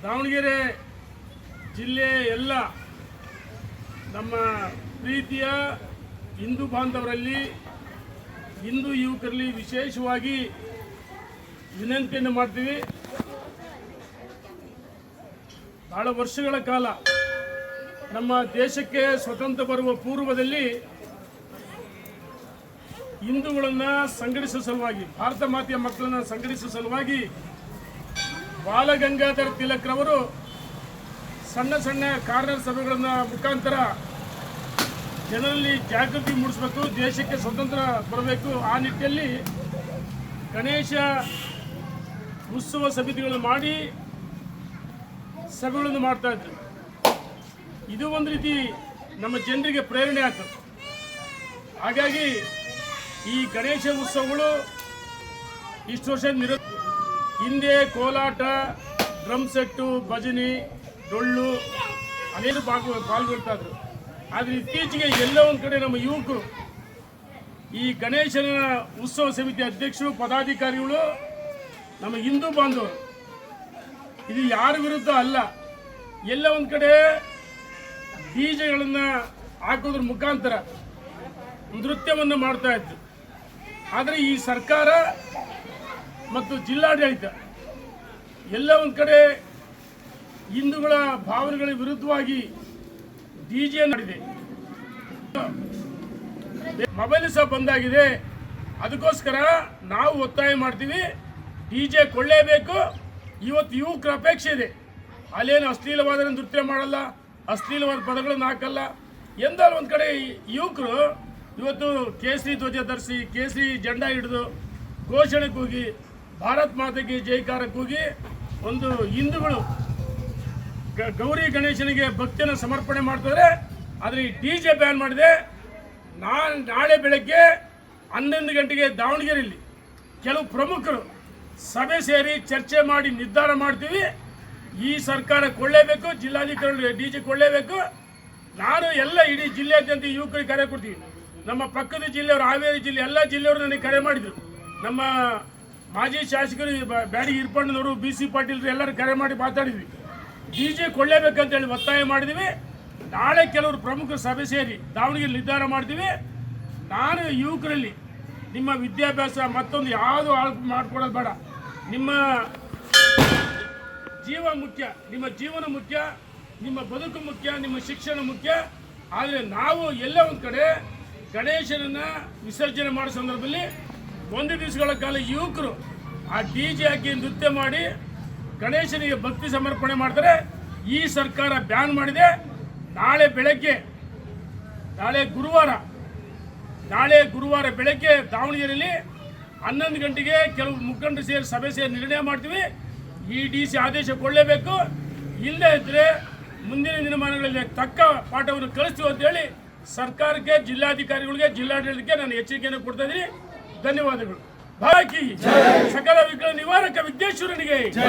ದಾವಣಗೆರೆ ಜಿಲ್ಲೆಯ ಎಲ್ಲ ನಮ್ಮ ಪ್ರೀತಿಯ ಹಿಂದೂ ಬಾಂಧವರಲ್ಲಿ, ಹಿಂದೂ ಯುವಕರಲ್ಲಿ ವಿಶೇಷವಾಗಿ ವಿನಂತಿಯನ್ನು ಮಾಡ್ತೀವಿ. ಬಹಳ ವರ್ಷಗಳ ಕಾಲ ನಮ್ಮ ದೇಶಕ್ಕೆ ಸ್ವತಂತ್ರ ಬರುವ ಪೂರ್ವದಲ್ಲಿ ಹಿಂದೂಗಳನ್ನು ಸಂಘಟಿಸುವ ಸಲುವಾಗಿ, ಭಾರತ ಮಾತೆಯ ಮಕ್ಕಳನ್ನು ಸಂಘಟಿಸುವ ಸಲುವಾಗಿ ಬಾಲಗಂಗಾಧರ ತಿಲಕ್ರವರು ಸಣ್ಣ ಸಣ್ಣ ಕಾರ್ನರ್ ಸಭೆಗಳನ್ನ ಮುಖಾಂತರ ಜನರಲ್ಲಿ ಜಾಗೃತಿ ಮೂಡಿಸಬೇಕು, ದೇಶಕ್ಕೆ ಸ್ವತಂತ್ರ ಬರಬೇಕು. ಆ ನಿಟ್ಟಿನಲ್ಲಿ ಗಣೇಶ ಉತ್ಸವ ಸಮಿತಿಗಳನ್ನು ಮಾಡಿ ಸಭೆಗಳನ್ನು ಮಾಡ್ತಾ ಇದ್ರು. ಇದು ಒಂದು ರೀತಿ ನಮ್ಮ ಜನರಿಗೆ ಪ್ರೇರಣೆ ಆಗ್ತದೆ. ಹಾಗಾಗಿ ಈ ಗಣೇಶ ಉತ್ಸವಗಳು ಇಷ್ಟು ವರ್ಷ ಹಿಂದೆ ಕೋಲಾಟ, ಡ್ರಮ್ ಸೆಟ್ಟು, ಭಜನೆ, ಡೊಳ್ಳು ಅನೇಕ ಪಾಲ್ಗೊಳ್ತಾ ಇದ್ರು. ಆದರೆ ಇತ್ತೀಚೆಗೆ ಎಲ್ಲೋ ಒಂದು ಕಡೆ ನಮ್ಮ ಯುವಕರು ಈ ಗಣೇಶನ ಉತ್ಸವ ಸಮಿತಿ ಅಧ್ಯಕ್ಷರು, ಪದಾಧಿಕಾರಿಗಳು, ನಮ್ಮ ಹಿಂದೂ ಬಾಂಧವರು, ಇದು ಯಾರ ವಿರುದ್ಧ ಅಲ್ಲ, ಎಲ್ಲ ಒಂದು ಕಡೆ ಡಿಜೆಗಳನ್ನು ಹಾಕೋದ್ರ ಮುಖಾಂತರ ನೃತ್ಯವನ್ನು ಮಾಡ್ತಾ ಇದ್ರು. ಆದರೆ ಈ ಸರ್ಕಾರ ಮತ್ತು ಜಿಲ್ಲಾಡಳಿತ ಎಲ್ಲ ಒಂದು ಕಡೆ ಹಿಂದೂಗಳ ಭಾವನೆಗಳ ವಿರುದ್ಧವಾಗಿ ಡಿಜೆ ಮಾಡಿದೆ. ಮೊಬೈಲ್ ಸಹ ಬಂದಾಗಿದೆ. ಅದಕ್ಕೋಸ್ಕರ ನಾವು ಒತ್ತಾಯ ಮಾಡ್ತೀವಿ, ಡಿಜೆ ಕೊಳ್ಳೇಬೇಕು. ಇವತ್ತು ಯುವಕರ ಅಪೇಕ್ಷೆ ಇದೆ. ಅಲ್ಲೇನು ಅಶ್ಲೀಲವಾದ ನೃತ್ಯ ಮಾಡಲ್ಲ, ಅಶ್ಲೀಲವಾದ ಪದಗಳನ್ನು ಹಾಕಲ್ಲ. ಎಂದಾರು ಒಂದು ಕಡೆ ಯುವಕರು ಇವತ್ತು ಕೇಸರಿ ಧ್ವಜ ಧರಿಸಿ, ಕೇಸರಿ ಜೆಂಡಾ ಹಿಡಿದು ಘೋಷಣೆ ಕೂಗಿ, ಭಾರತ್ ಮಾತೆಗೆ ಜೈಕಾರ ಕೂಗಿ, ಒಂದು ಹಿಂದೂಗಳು ಗೌರಿ ಗಣೇಶನಿಗೆ ಭಕ್ತಿಯನ್ನು ಸಮರ್ಪಣೆ ಮಾಡ್ತಾರೆ. ಆದರೆ ಈ ಡಿಜೆ ಬ್ಯಾನ್ ಮಾಡಿದೆ. ನಾಳೆ ಬೆಳಗ್ಗೆ 11 ಗಂಟೆಗೆ ದಾವಣಗೆರೆಯಲ್ಲಿ ಕೆಲವು ಪ್ರಮುಖರು ಸಭೆ ಸೇರಿ ಚರ್ಚೆ ಮಾಡಿ ನಿರ್ಧಾರ ಮಾಡ್ತೀವಿ. ಈ ಸರ್ಕಾರ ಕೊಳ್ಳೇಬೇಕು, ಜಿಲ್ಲಾಧಿಕಾರಿಗಳು ಡಿಜೆ ಕೊಳ್ಳೇಬೇಕು. ನಾನು ಎಲ್ಲ ಇಡೀ ಜಿಲ್ಲೆಯಾದ್ಯಂತ ಯುವಕರಿಗೆ ಕರೆ ಕೊಡ್ತೀವಿ. ನಮ್ಮ ಪಕ್ಕದ ಜಿಲ್ಲೆಯವರು, ಹಾವೇರಿ ಜಿಲ್ಲೆ ಎಲ್ಲ ಜಿಲ್ಲೆಯವರು ನನಗೆ ಕರೆ ಮಾಡಿದರು. ನಮ್ಮ ಮಾಜಿ ಶಾಸಕರು ಬ್ಯಾಡಗಿ ಈರ್ಪಣ್ಣನವರು, BC ಪಾಟೀಲ್ರು ಎಲ್ಲರೂ ಕರೆ ಮಾಡಿ ಮಾತಾಡಿದ್ವಿ. ಡಿಜೆ ಕೊಳ್ಳೇಬೇಕಂತೇಳಿ ಒತ್ತಾಯ ಮಾಡಿದ್ವಿ. ನಾಳೆ ಕೆಲವರು ಪ್ರಮುಖರು ಸಭೆ ಸೇರಿ ದಾವಣಗೆರೆ ನಿರ್ಧಾರ ಮಾಡ್ತೀವಿ. ನಾನು ಯುವಕರಲ್ಲಿ ನಿಮ್ಮ ವಿದ್ಯಾಭ್ಯಾಸ ಮತ್ತೊಂದು ಯಾವುದು ಮಾಡ್ಕೊಡೋದು ಬೇಡ. ನಿಮ್ಮ ಜೀವ ಮುಖ್ಯ, ನಿಮ್ಮ ಜೀವನ ಮುಖ್ಯ, ನಿಮ್ಮ ಬದುಕು ಮುಖ್ಯ, ನಿಮ್ಮ ಶಿಕ್ಷಣ ಮುಖ್ಯ. ಆದರೆ ನಾವು ಎಲ್ಲ ಒಂದು ಕಡೆ ಗಣೇಶನನ್ನು ವಿಸರ್ಜನೆ ಮಾಡೋ ಸಂದರ್ಭದಲ್ಲಿ 1 ದಿವಸಗಳ ಕಾಲ ಯುವಕರು ಆ ಡಿಜೆ ಹಾಕಿ ನೃತ್ಯ ಮಾಡಿ ಗಣೇಶನಿಗೆ ಭಕ್ತಿ ಸಮರ್ಪಣೆ ಮಾಡ್ತಾರೆ. ಈ ಸರ್ಕಾರ ಬ್ಯಾನ್ ಮಾಡಿದೆ. ನಾಳೆ ಗುರುವಾರ ಬೆಳಗ್ಗೆ ದಾವಣಗೆರೆಯಲ್ಲಿ 11 ಗಂಟೆಗೆ ಕೆಲವು ಮುಖಂಡರು ಸೇರಿ ಸಭೆ ಸೇರಿ ನಿರ್ಣಯ ಮಾಡ್ತೀವಿ. ಈ DC ಆದೇಶ ಕೊಳ್ಳೇಬೇಕು. ಇಲ್ಲದೇ ಇದ್ದರೆ ಮುಂದಿನ ದಿನಮಾನಗಳಲ್ಲಿ ತಕ್ಕ ಪಾಠವನ್ನು ಕಳಿಸ್ತೀವಿ ಅಂತೇಳಿ ಸರ್ಕಾರಕ್ಕೆ, ಜಿಲ್ಲಾಧಿಕಾರಿಗಳಿಗೆ, ಜಿಲ್ಲಾಡಳಿತಕ್ಕೆ ನಾನು ಎಚ್ಚರಿಕೆಯನ್ನು ಕೊಡ್ತಾ ಇದ್ದೀನಿ. ಧನ್ಯವಾದಗಳು. ಭಾರತ್ ಕಿ ಜೈ. ಸಕಲ ವಿಘ್ನ ನಿವಾರಕ ವಿಘ್ನೇಶ್ವರನಿಗೆ ಜೈ.